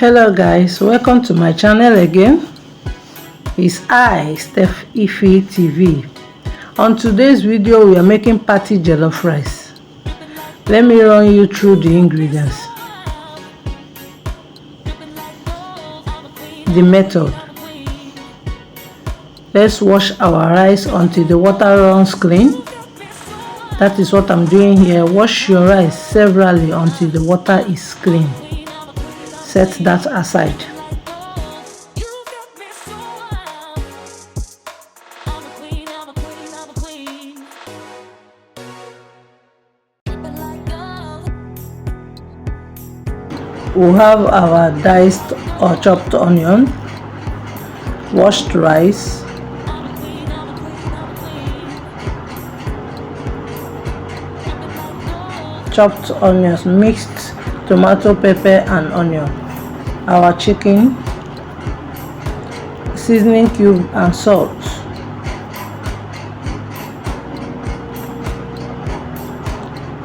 Hello guys, welcome to my channel again. It's I, Steph Ife TV. On today's video we are making party jollof rice. Let me run you through the ingredients. The method. Let's wash our rice until the water runs clean. That is what I'm doing here. Wash your rice severally until the water is clean. Set that aside. We have our diced or chopped onion, washed rice, chopped onions, mixed tomato, pepper and onion, our chicken, seasoning cube and salt.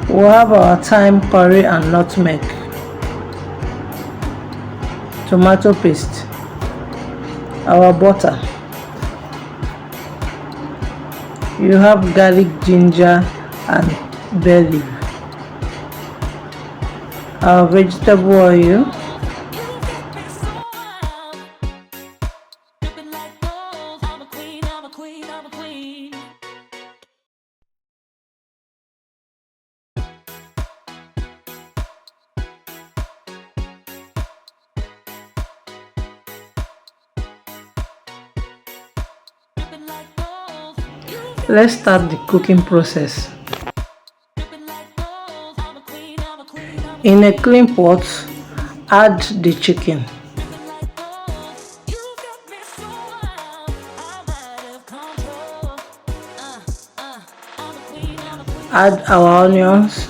We have our thyme, curry and nutmeg, tomato paste, our butter. You have garlic, ginger and bay leaf, our vegetable oil, Let's start the cooking process. In a clean pot, add the chicken. Add our onions.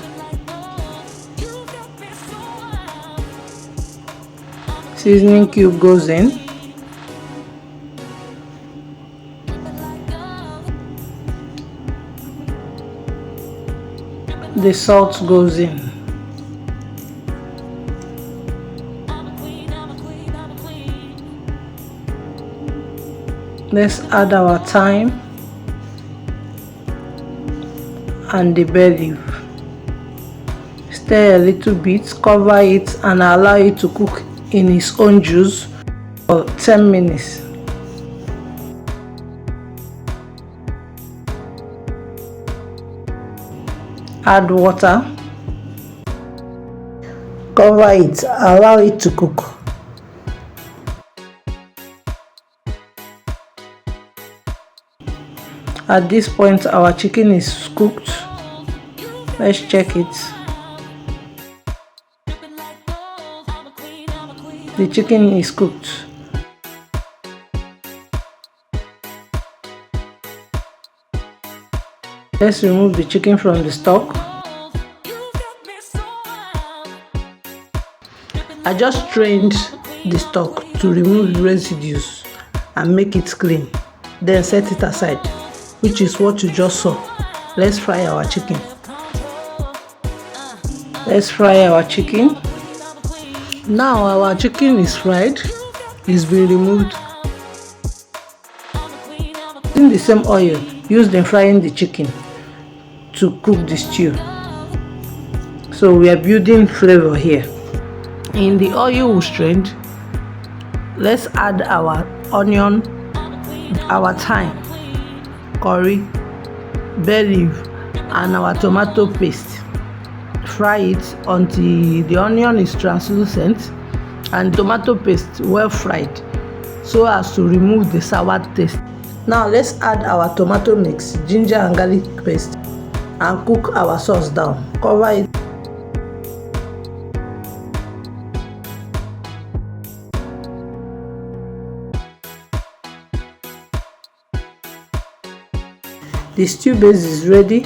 Seasoning cube goes in. The salt goes in. Let's add our thyme and the bay leaf. Stir a little bit, cover it and allow it to cook in its own juice for 10 minutes. Add water, cover it, allow it to cook. At this point our chicken is cooked. Let's check it. The chicken is cooked. Let's remove the chicken from the stock. I just strained the stock to remove the residues and make it clean. Then set it aside, which is what you just saw. Let's fry our chicken. Let's fry our chicken. Now our chicken is fried. It's been removed. In the same oil used in frying the chicken to cook the stew. So we are building flavor here. In the oil we strained, let's add our onion, our thyme, curry, bay leaf and our tomato paste. Fry it until the onion is translucent and tomato paste well fried so as to remove the sour taste. Now let's add our tomato mix, ginger and garlic paste and cook our sauce down. Cover it. The stew base is ready.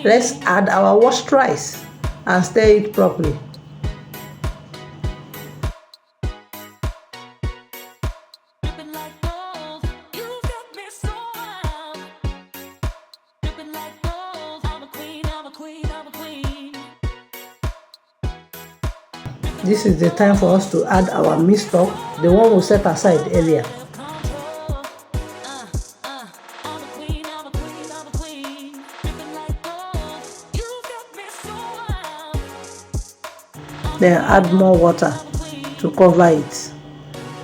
Let's add our washed rice and stir it properly. This is the time for us to add our meat stock, the one we set aside earlier. Then add more water to cover it.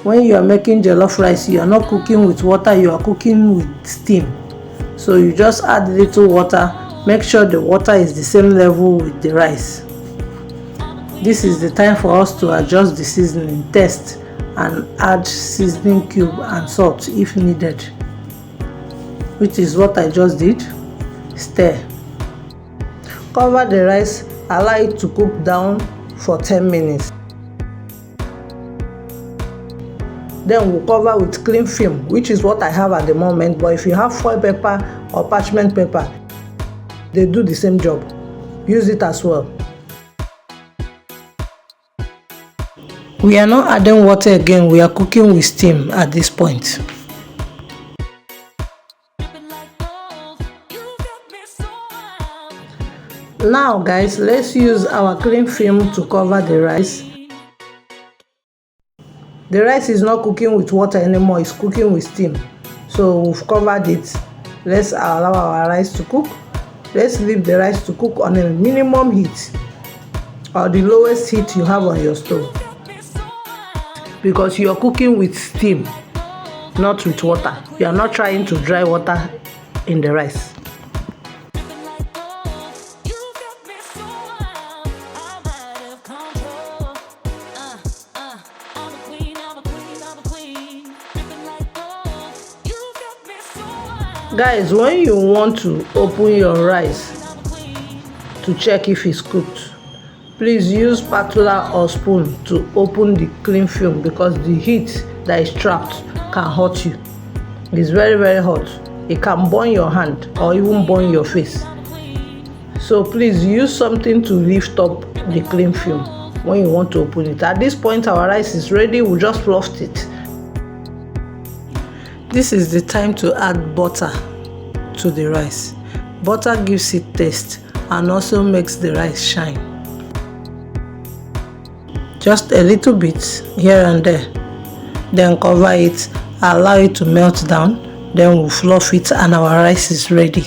When you are making jollof rice, you are not cooking with water, you are cooking with steam. So you just add little water, make sure the water is the same level with the rice. This is the time for us to adjust the seasoning, test, and add seasoning cube and salt if needed, which is what I just did. Stir. Cover the rice, allow it to cook down for 10 minutes. Then we'll cover with cling film, which is what I have at the moment, but if you have foil paper or parchment paper, they do the same job. Use it as well. We are not adding water again, we are cooking with steam at this point. Now guys, let's use our cling film to cover the rice. The rice is not cooking with water anymore, it's cooking with steam. So we've covered it. Let's allow our rice to cook. Let's leave the rice to cook on a minimum heat, or the lowest heat you have on your stove, because you are cooking with steam, not with water. You are not trying to dry water in the rice. Guys, when you want to open your rice to check if it's cooked, please use spatula or spoon to open the cling film, because the heat that is trapped can hurt you. It's very, very hot. It can burn your hand or even burn your face. So please use something to lift up the cling film when you want to open it. At this point, our rice is ready. We just fluffed it. This is the time to add butter to the rice. Butter gives it taste and also makes the rice shine. Just a little bit here and there. Then cover it, allow it to melt down. Then we'll fluff it and our rice is ready.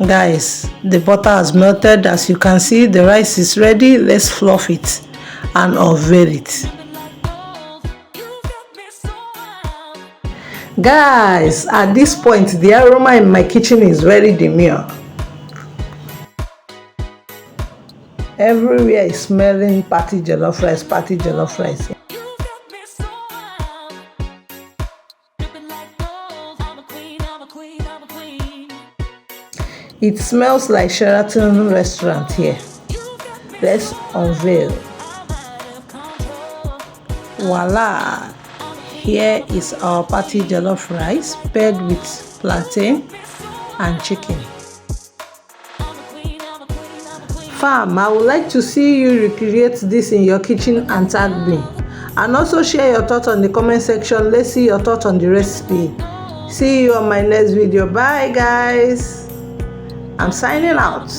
Guys, the butter has melted. As you can see, the rice is ready. Let's fluff it and unveil it. Guys, at this point, the aroma in my kitchen is very demure. Everywhere is smelling party jollof rice, party jollof rice. It smells like Sheraton restaurant here. Let's unveil. Voila! Here is our party jollof rice paired with plantain and chicken. Fam, I would like to see you recreate this in your kitchen and tag me. And also share your thoughts on the comment section. Let's see your thoughts on the recipe. See you on my next video. Bye guys. I'm signing out.